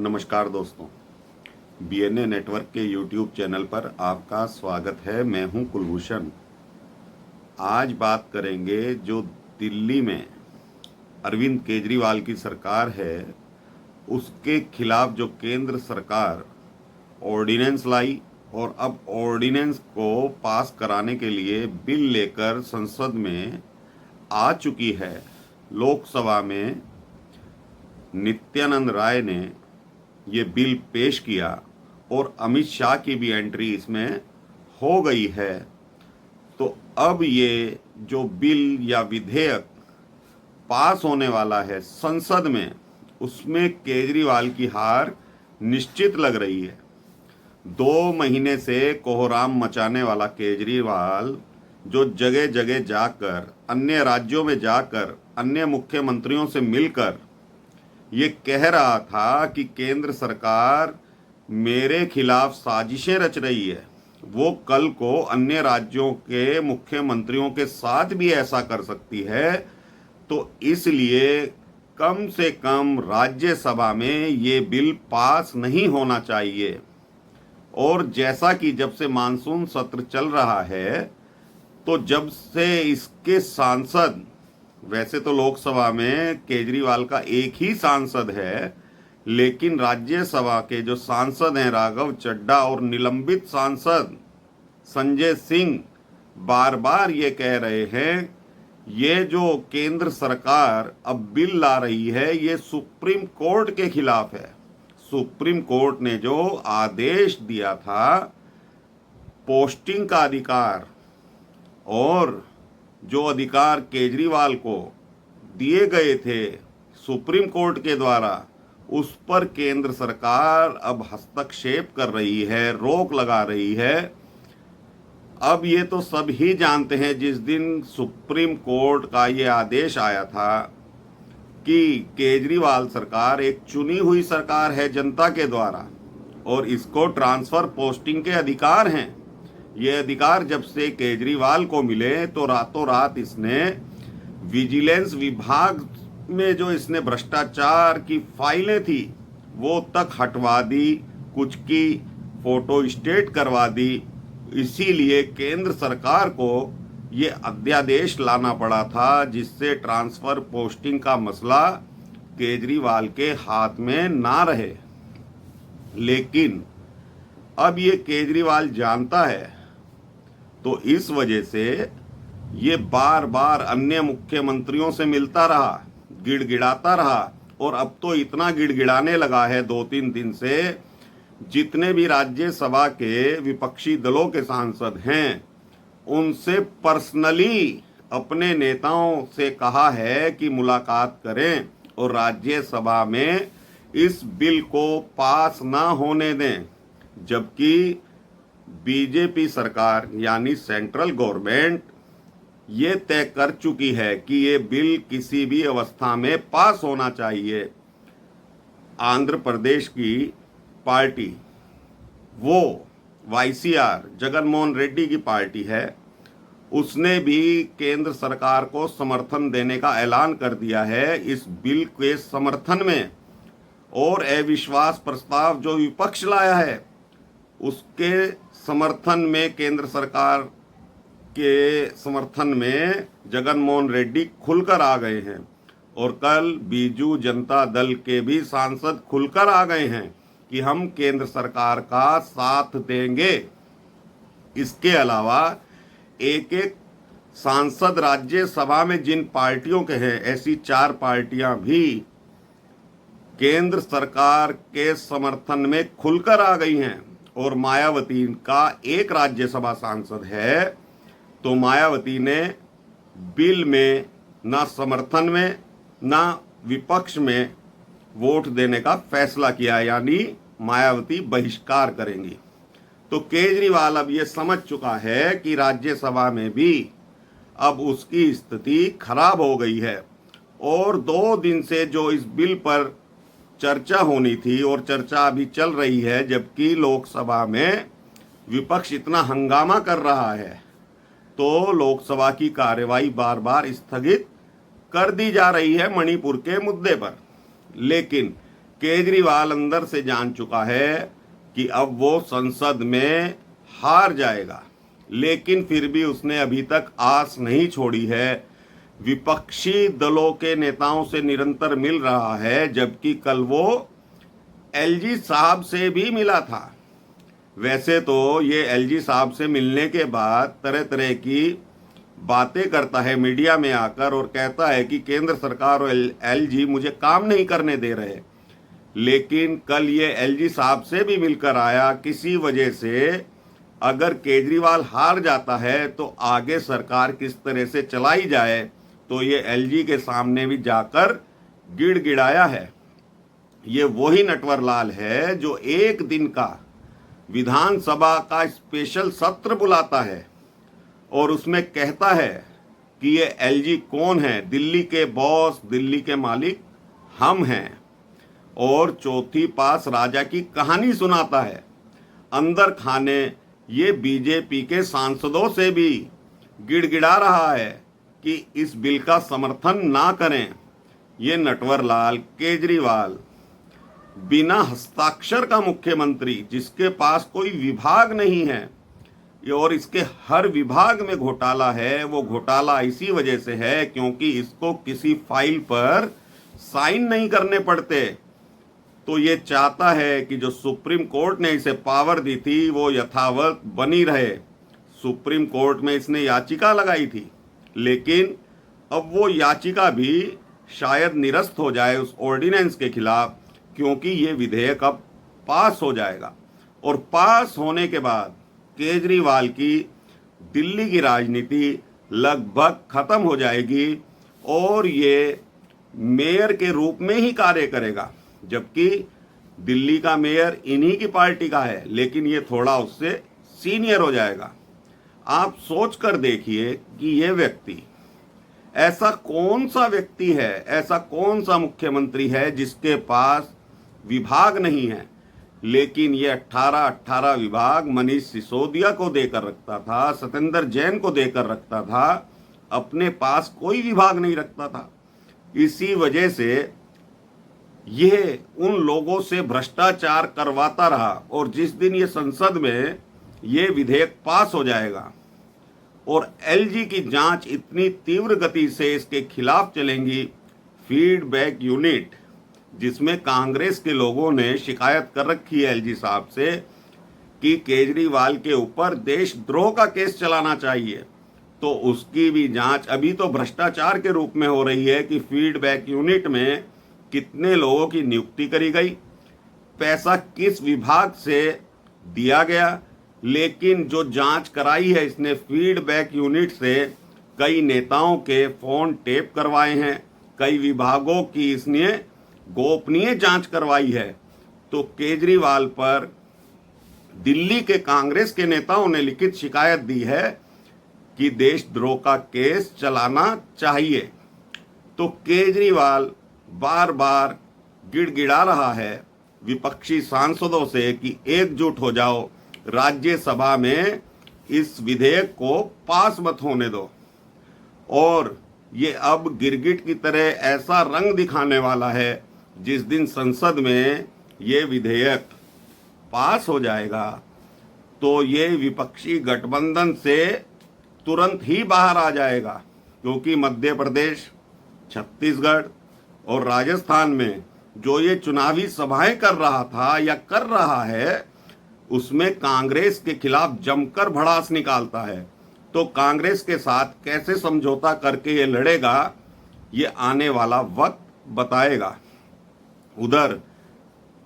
नमस्कार दोस्तों, BNA network के यूट्यूब चैनल पर आपका स्वागत है। मैं हूं कुलभूषण। आज बात करेंगे जो दिल्ली में अरविंद केजरीवाल की सरकार है उसके खिलाफ जो केंद्र सरकार ऑर्डिनेंस लाई और अब ऑर्डिनेंस को पास कराने के लिए बिल लेकर संसद में आ चुकी है। लोकसभा में नित्यानंद राय ने ये बिल पेश किया और अमित शाह की भी एंट्री इसमें हो गई है। तो अब ये जो बिल या विधेयक पास होने वाला है संसद में, उसमें केजरीवाल की हार निश्चित लग रही है। 2 महीने से कोहराम मचाने वाला केजरीवाल जो जगह जगह जाकर, अन्य राज्यों में जाकर, अन्य मुख्यमंत्रियों से मिलकर ये कह रहा था कि केंद्र सरकार मेरे खिलाफ साजिशें रच रही है, वो कल को अन्य राज्यों के मुख्यमंत्रियों के साथ भी ऐसा कर सकती है। तो इसलिए कम से कम राज्यसभा में ये बिल पास नहीं होना चाहिए। और जैसा कि जब से मानसून सत्र चल रहा है, तो जब से इसके सांसद, वैसे तो लोकसभा में केजरीवाल का एक ही सांसद है, लेकिन राज्यसभा के जो सांसद हैं राघव चड्ढा और निलंबित सांसद संजय सिंह बार बार ये कह रहे हैं ये जो केंद्र सरकार अब बिल ला रही है ये सुप्रीम कोर्ट के खिलाफ है। सुप्रीम कोर्ट ने जो आदेश दिया था पोस्टिंग का अधिकार और जो अधिकार केजरीवाल को दिए गए थे सुप्रीम कोर्ट के द्वारा, उस पर केंद्र सरकार अब हस्तक्षेप कर रही है, रोक लगा रही है। अब ये तो सब ही जानते हैं, जिस दिन सुप्रीम कोर्ट का ये आदेश आया था कि केजरीवाल सरकार एक चुनी हुई सरकार है जनता के द्वारा और इसको ट्रांसफर पोस्टिंग के अधिकार हैं। ये अधिकार जब से केजरीवाल को मिले तो रातों रात इसने विजिलेंस विभाग में जो इसने भ्रष्टाचार की फाइलें थी वो तक हटवा दी, कुछ की फोटो स्टेट करवा दी। इसीलिए केंद्र सरकार को ये अध्यादेश लाना पड़ा था जिससे ट्रांसफर पोस्टिंग का मसला केजरीवाल के हाथ में ना रहे। लेकिन अब ये केजरीवाल जानता है, तो इस वजह से ये बार बार अन्य मुख्यमंत्रियों से मिलता रहा, गिड़गिड़ाता रहा और अब तो इतना गिड़गिड़ाने लगा है 2-3 दिन से, जितने भी राज्यसभा के विपक्षी दलों के सांसद हैं उनसे पर्सनली अपने नेताओं से कहा है कि मुलाकात करें और राज्यसभा में इस बिल को पास ना होने दें। जबकि बीजेपी सरकार यानी सेंट्रल गवर्नमेंट ये तय कर चुकी है कि ये बिल किसी भी अवस्था में पास होना चाहिए। आंध्र प्रदेश की पार्टी, वो वाईसीआर जगनमोहन रेड्डी की पार्टी है, उसने भी केंद्र सरकार को समर्थन देने का ऐलान कर दिया है इस बिल के समर्थन में। और अविश्वास प्रस्ताव जो विपक्ष लाया है उसके समर्थन में, केंद्र सरकार के समर्थन में जगनमोहन रेड्डी खुलकर आ गए हैं और कल बीजू जनता दल के भी सांसद खुलकर आ गए हैं कि हम केंद्र सरकार का साथ देंगे। इसके अलावा एक एक सांसद राज्यसभा में जिन पार्टियों के हैं, ऐसी 4 पार्टियां भी केंद्र सरकार के समर्थन में खुलकर आ गई हैं। और मायावती का एक राज्यसभा सांसद है, तो मायावती ने बिल में ना समर्थन में ना विपक्ष में वोट देने का फैसला किया, यानी मायावती बहिष्कार करेंगी। तो केजरीवाल अब ये समझ चुका है कि राज्यसभा में भी अब उसकी स्थिति खराब हो गई है। और 2 दिन से जो इस बिल पर चर्चा होनी थी और चर्चा अभी चल रही है, जबकि लोकसभा में विपक्ष इतना हंगामा कर रहा है, तो लोकसभा की कार्यवाही बार बार स्थगित कर दी जा रही है मणिपुर के मुद्दे पर। लेकिन केजरीवाल अंदर से जान चुका है कि अब वो संसद में हार जाएगा, लेकिन फिर भी उसने अभी तक आस नहीं छोड़ी है। विपक्षी दलों के नेताओं से निरंतर मिल रहा है, जबकि कल वो एलजी साहब से भी मिला था। वैसे तो ये एलजी साहब से मिलने के बाद तरह तरह की बातें करता है मीडिया में आकर और कहता है कि केंद्र सरकार और एलजी मुझे काम नहीं करने दे रहे, लेकिन कल ये एलजी साहब से भी मिलकर आया। किसी वजह से अगर केजरीवाल हार जाता है तो आगे सरकार किस तरह से चलाई जाए, तो ये एलजी के सामने भी जाकर गिड़गिड़ाया है। ये वही नटवर लाल है जो एक दिन का विधानसभा का स्पेशल सत्र बुलाता है और उसमें कहता है कि ये एलजी कौन है, दिल्ली के बॉस, दिल्ली के मालिक हम हैं, और चौथी पास राजा की कहानी सुनाता है। अंदर खाने ये बीजेपी के सांसदों से भी गिड़गिड़ा रहा है कि इस बिल का समर्थन ना करें। ये नटवर लाल केजरीवाल बिना हस्ताक्षर का मुख्यमंत्री, जिसके पास कोई विभाग नहीं है और इसके हर विभाग में घोटाला है, वो घोटाला इसी वजह से है क्योंकि इसको किसी फाइल पर साइन नहीं करने पड़ते। तो ये चाहता है कि जो सुप्रीम कोर्ट ने इसे पावर दी थी वो यथावत बनी रहे। सुप्रीम कोर्ट में इसने याचिका लगाई थी, लेकिन अब वो याचिका भी शायद निरस्त हो जाए उस ऑर्डिनेंस के खिलाफ, क्योंकि ये विधेयक अब पास हो जाएगा और पास होने के बाद केजरीवाल की दिल्ली की राजनीति लगभग खत्म हो जाएगी और ये मेयर के रूप में ही कार्य करेगा। जबकि दिल्ली का मेयर इन्हीं की पार्टी का है, लेकिन ये थोड़ा उससे सीनियर हो जाएगा। आप सोच कर देखिए कि ये व्यक्ति, ऐसा कौन सा व्यक्ति है, ऐसा कौन सा मुख्यमंत्री है जिसके पास विभाग नहीं है, लेकिन ये 18 विभाग मनीष सिसोदिया को देकर रखता था, सत्येंद्र जैन को देकर रखता था, अपने पास कोई विभाग नहीं रखता था। इसी वजह से ये उन लोगों से भ्रष्टाचार करवाता रहा और जिस दिन ये संसद में ये विधेयक पास हो जाएगा और एलजी की जांच इतनी तीव्र गति से इसके खिलाफ चलेंगी, फीडबैक यूनिट जिसमें कांग्रेस के लोगों ने शिकायत कर रखी है एलजी साहब से कि केजरीवाल के ऊपर देशद्रोह का केस चलाना चाहिए, तो उसकी भी जांच अभी तो भ्रष्टाचार के रूप में हो रही है कि फीडबैक यूनिट में कितने लोगों की नियुक्ति करी गई, पैसा किस विभाग से दिया गया। लेकिन जो जांच कराई है इसने फीडबैक यूनिट से, कई नेताओं के फोन टेप करवाए हैं, कई विभागों की इसने गोपनीय जांच करवाई है। तो केजरीवाल पर दिल्ली के कांग्रेस के नेताओं ने लिखित शिकायत दी है कि देशद्रोह का केस चलाना चाहिए। तो केजरीवाल बार बार गिड़गिड़ा रहा है विपक्षी सांसदों से कि एकजुट हो जाओ, राज्यसभा में इस विधेयक को पास मत होने दो। और ये अब गिरगिट की तरह ऐसा रंग दिखाने वाला है जिस दिन संसद में ये विधेयक पास हो जाएगा तो ये विपक्षी गठबंधन से तुरंत ही बाहर आ जाएगा, क्योंकि मध्य प्रदेश, छत्तीसगढ़ और राजस्थान में जो ये चुनावी सभाएं कर रहा था या कर रहा है, उसमें कांग्रेस के खिलाफ जमकर भड़ास निकालता है। तो कांग्रेस के साथ कैसे समझौता करके ये लड़ेगा, ये आने वाला वक्त बताएगा। उधर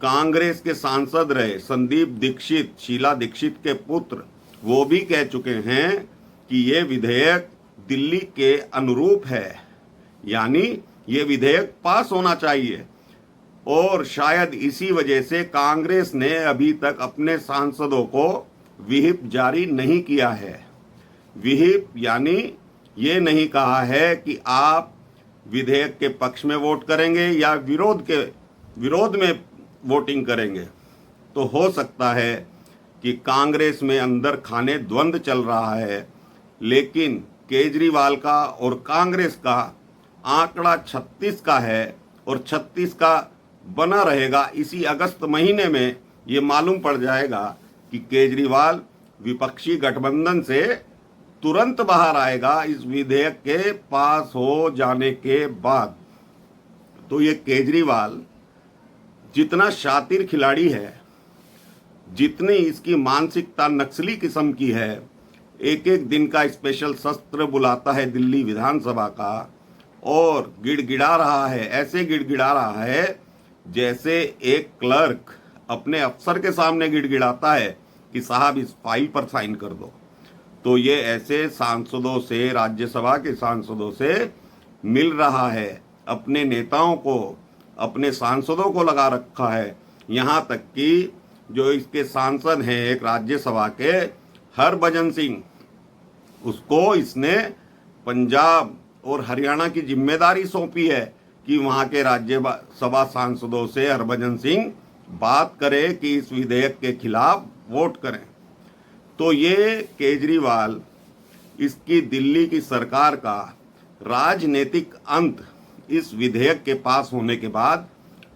कांग्रेस के सांसद रहे संदीप दीक्षित, शीला दीक्षित के पुत्र, वो भी कह चुके हैं कि ये विधेयक दिल्ली के अनुरूप है, यानी ये विधेयक पास होना चाहिए। और शायद इसी वजह से कांग्रेस ने अभी तक अपने सांसदों को व्हिप जारी नहीं किया है। व्हिप यानी ये नहीं कहा है कि आप विधेयक के पक्ष में वोट करेंगे या विरोध में वोटिंग करेंगे। तो हो सकता है कि कांग्रेस में अंदर खाने द्वंद्व चल रहा है, लेकिन केजरीवाल का और कांग्रेस का आंकड़ा 36 का है और 36 का बना रहेगा। इसी अगस्त महीने में ये मालूम पड़ जाएगा कि केजरीवाल विपक्षी गठबंधन से तुरंत बाहर आएगा इस विधेयक के पास हो जाने के बाद। तो ये केजरीवाल जितना शातिर खिलाड़ी है, जितनी इसकी मानसिकता नक्सली किस्म की है, एक एक दिन का स्पेशल सत्र बुलाता है दिल्ली विधानसभा का और गिड़गिड़ा रहा है, ऐसे गिड़गिड़ा रहा है जैसे एक क्लर्क अपने अफसर के सामने गिड़गिड़ाता है कि साहब इस फाइल पर साइन कर दो। तो ये ऐसे सांसदों से, राज्यसभा के सांसदों से मिल रहा है, अपने नेताओं को, अपने सांसदों को लगा रखा है। यहाँ तक कि जो इसके सांसद हैं एक राज्यसभा के, हरभजन सिंह, उसको इसने पंजाब और हरियाणा की जिम्मेदारी सौंपी है कि वहाँ के राज्यसभा सांसदों से हरभजन सिंह बात करे कि इस विधेयक के खिलाफ वोट करें। तो ये केजरीवाल, इसकी दिल्ली की सरकार का राजनीतिक अंत इस विधेयक के पास होने के बाद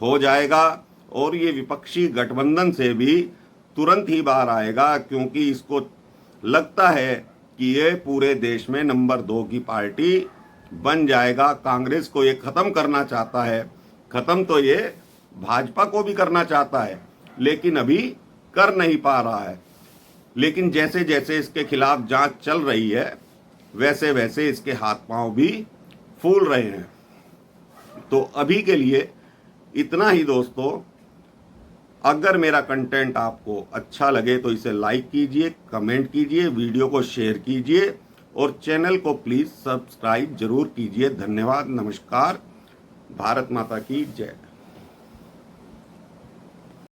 हो जाएगा और ये विपक्षी गठबंधन से भी तुरंत ही बाहर आएगा, क्योंकि इसको लगता है कि ये पूरे देश में नंबर 2 की पार्टी बन जाएगा। कांग्रेस को ये खत्म करना चाहता है, खत्म तो ये भाजपा को भी करना चाहता है, लेकिन अभी कर नहीं पा रहा है। लेकिन जैसे जैसे इसके खिलाफ जांच चल रही है, वैसे वैसे इसके हाथ पांव भी फूल रहे हैं। तो अभी के लिए इतना ही दोस्तों। अगर मेरा कंटेंट आपको अच्छा लगे तो इसे लाइक कीजिए, कमेंट कीजिए, वीडियो को शेयर कीजिए और चैनल को प्लीज़ सब्सक्राइब जरूर कीजिए। धन्यवाद, नमस्कार, भारत माता की जय।